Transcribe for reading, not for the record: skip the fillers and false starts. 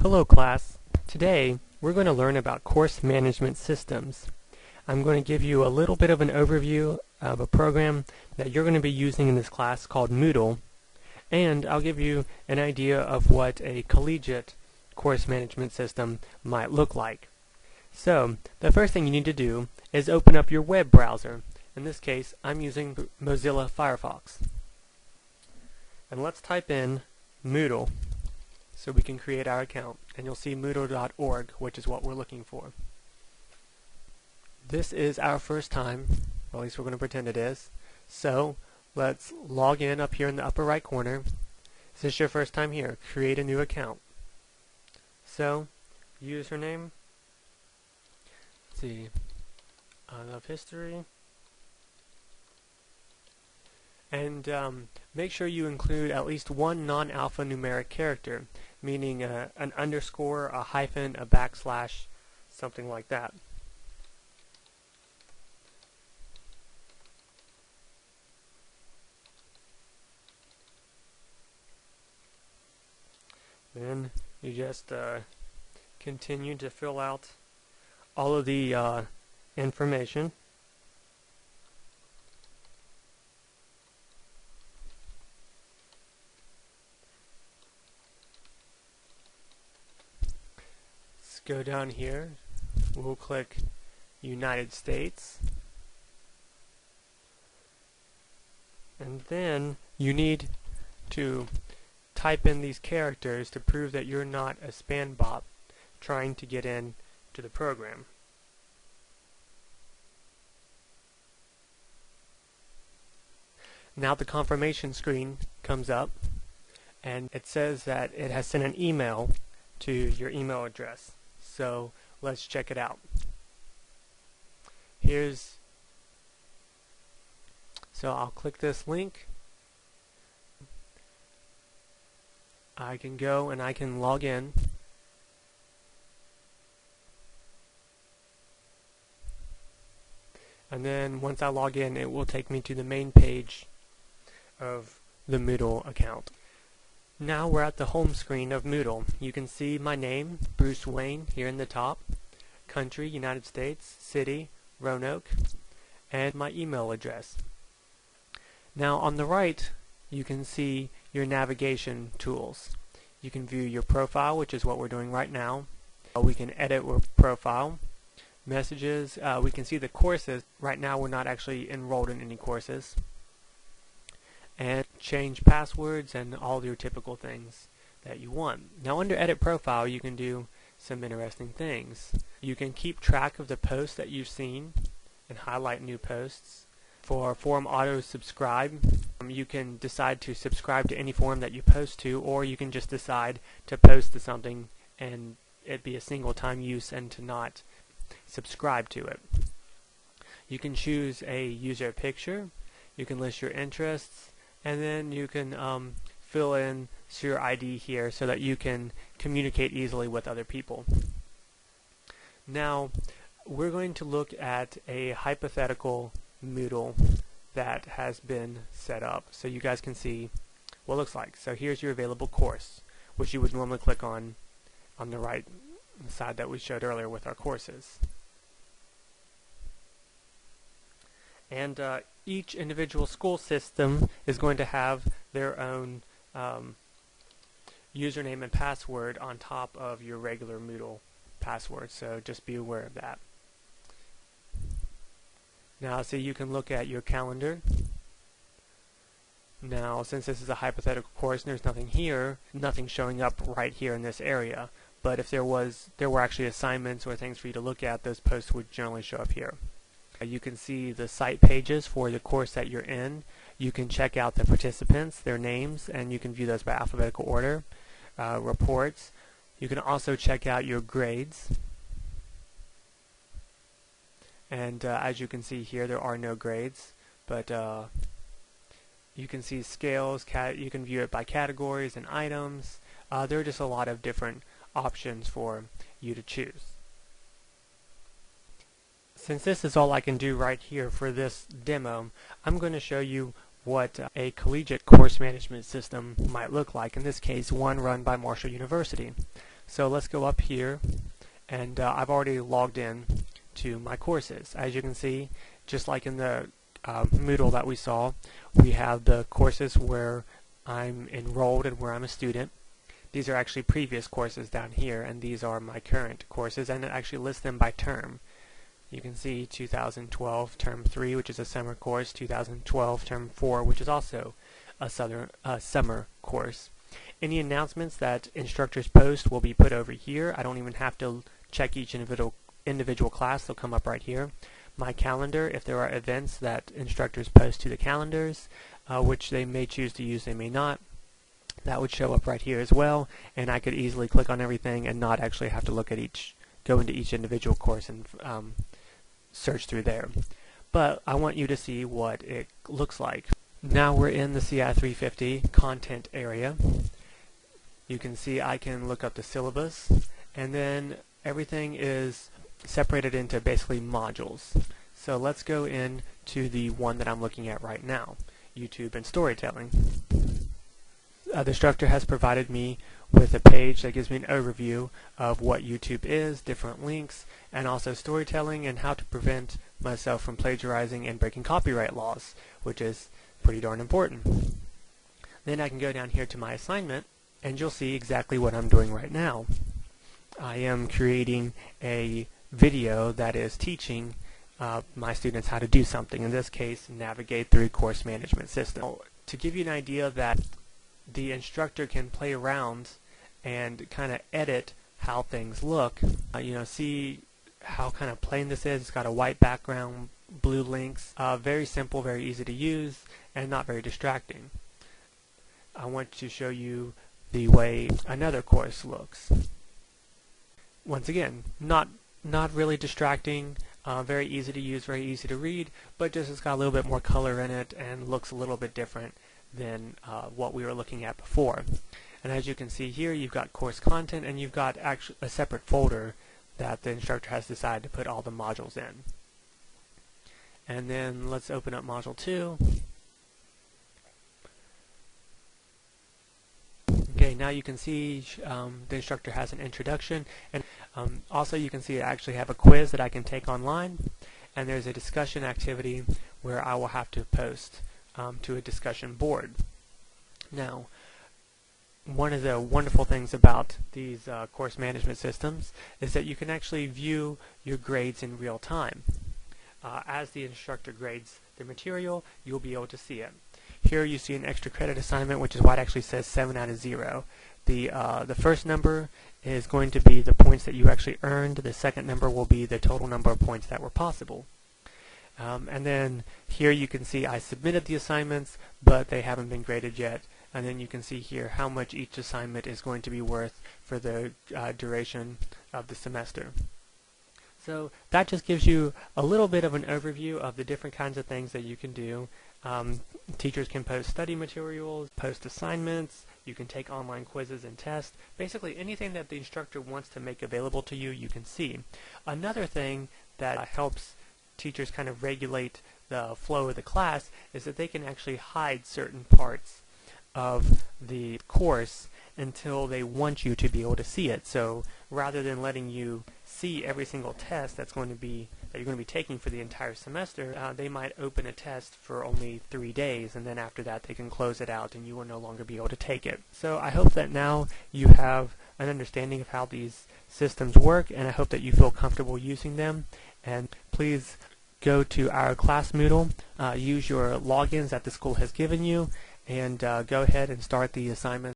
Hello class. Today we're going to learn about course management systems. I'm going to give you a little bit of an overview of a program that you're going to be using in this class called Moodle, and I'll give you an idea of what a collegiate course management system might look like. So the first thing you need to do is open up your web browser. In this case I'm using Mozilla Firefox. And let's type in Moodle so we can create our account, and you'll see moodle.org, which is what we're looking for. This is our first time, or at least we're going to pretend it is. So let's log in up here in the upper right corner. Is this your first time here? Create a new account. So username, let's see, I love history, and make sure you include at least one non-alphanumeric character, meaning an underscore, a hyphen, a backslash, something like that. Then you just continue to fill out all of the information. Go down here, we'll click United States, and then you need to type in these characters to prove that you're not a spam bot trying to get in to the program. Now the confirmation screen comes up and it says that it has sent an email to your email address. So let's check it out. So I'll click this link. I can go and I can log in. And then once I log in, it will take me to the main page of the Moodle account. Now we're at the home screen of Moodle. You can see my name, Bruce Wayne, here in the top, country, United States, city, Roanoke, and my email address. Now on the right, you can see your navigation tools. You can view your profile, which is what we're doing right now. We can edit our profile, messages, we can see the courses. Right now we're not actually enrolled in any courses. And change passwords and all your typical things that you want. Now under Edit Profile you can do some interesting things. You can keep track of the posts that you've seen and highlight new posts. For forum auto subscribe, you can decide to subscribe to any forum that you post to, or you can just decide to post to something and it be a single time use and to not subscribe to it. You can choose a user picture, you can list your interests, and then you can fill in your ID here so that you can communicate easily with other people. Now we're going to look at a hypothetical Moodle that has been set up so you guys can see what it looks like. So here's your available course, which you would normally click on the right side that we showed earlier with our courses. And each individual school system is going to have their own username and password on top of your regular Moodle password, so just be aware of that. Now, so you can look at your calendar. Now, since this is a hypothetical course and there's nothing here, nothing showing up right here in this area, but if there were actually assignments or things for you to look at, those posts would generally show up here. You can see the site pages for the course that you're in. You can check out the participants, their names, and you can view those by alphabetical order. Reports. You can also check out your grades. And as you can see here, there are no grades, but you can see scales. You can view it by categories and items. There are just a lot of different options for you to choose. Since this is all I can do right here for this demo, I'm going to show you what a collegiate course management system might look like, in this case one run by Marshall University. So let's go up here, and I've already logged in to my courses. As you can see, just like in the Moodle that we saw, we have the courses where I'm enrolled and where I'm a student. These are actually previous courses down here, and these are my current courses, and it actually lists them by term. You can see 2012 Term 3, which is a summer course, 2012 Term 4, which is also a summer course. Any announcements that instructors post will be put over here. I don't even have to check each individual class. They'll come up right here. My calendar, if there are events that instructors post to the calendars, which they may choose to use, they may not, that would show up right here as well, and I could easily click on everything and not actually have to look at go into each individual course and search through there. But I want you to see what it looks like. Now we're in the CI 350 content area. You can see I can look up the syllabus, and then everything is separated into basically modules. So let's go into the one that I'm looking at right now, YouTube and storytelling. The instructor has provided me with a page that gives me an overview of what YouTube is, different links, and also storytelling and how to prevent myself from plagiarizing and breaking copyright laws, which is pretty darn important. Then I can go down here to my assignment, and you'll see exactly what I'm doing right now. I am creating a video that is teaching my students how to do something, in this case, navigate through course management system. To give you an idea that the instructor can play around and kind of edit how things look, see how kind of plain this is. It's got a white background, blue links, very simple, very easy to use, and not very distracting. I want to show you the way another course looks. Once again, not really distracting, very easy to use, very easy to read, but just it's got a little bit more color in it and looks a little bit different than what we were looking at before. And as you can see here, you've got course content, and you've got actually a separate folder that the instructor has decided to put all the modules in. And then let's open up Module 2. Okay, now you can see the instructor has an introduction, and also you can see I actually have a quiz that I can take online, and there's a discussion activity where I will have to post to a discussion board. Now, one of the wonderful things about these course management systems is that you can actually view your grades in real time. As the instructor grades the material, you'll be able to see it. Here you see an extra credit assignment, which is why it actually says 7 out of 0. The first number is going to be the points that you actually earned. The second number will be the total number of points that were possible. And then here you can see I submitted the assignments, but they haven't been graded yet. And then you can see here how much each assignment is going to be worth for the duration of the semester. So that just gives you a little bit of an overview of the different kinds of things that you can do. Teachers can post study materials, post assignments, you can take online quizzes and tests. Basically anything that the instructor wants to make available to you, you can see. Another thing that helps teachers kind of regulate the flow of the class is that they can actually hide certain parts of the course until they want you to be able to see it. So rather than letting you see every single test that you're going to be taking for the entire semester, they might open a test for only 3 days, and then after that they can close it out and you will no longer be able to take it. So I hope that now you have an understanding of how these systems work, and I hope that you feel comfortable using them. And please go to our class Moodle, use your logins that the school has given you, and go ahead and start the assignment.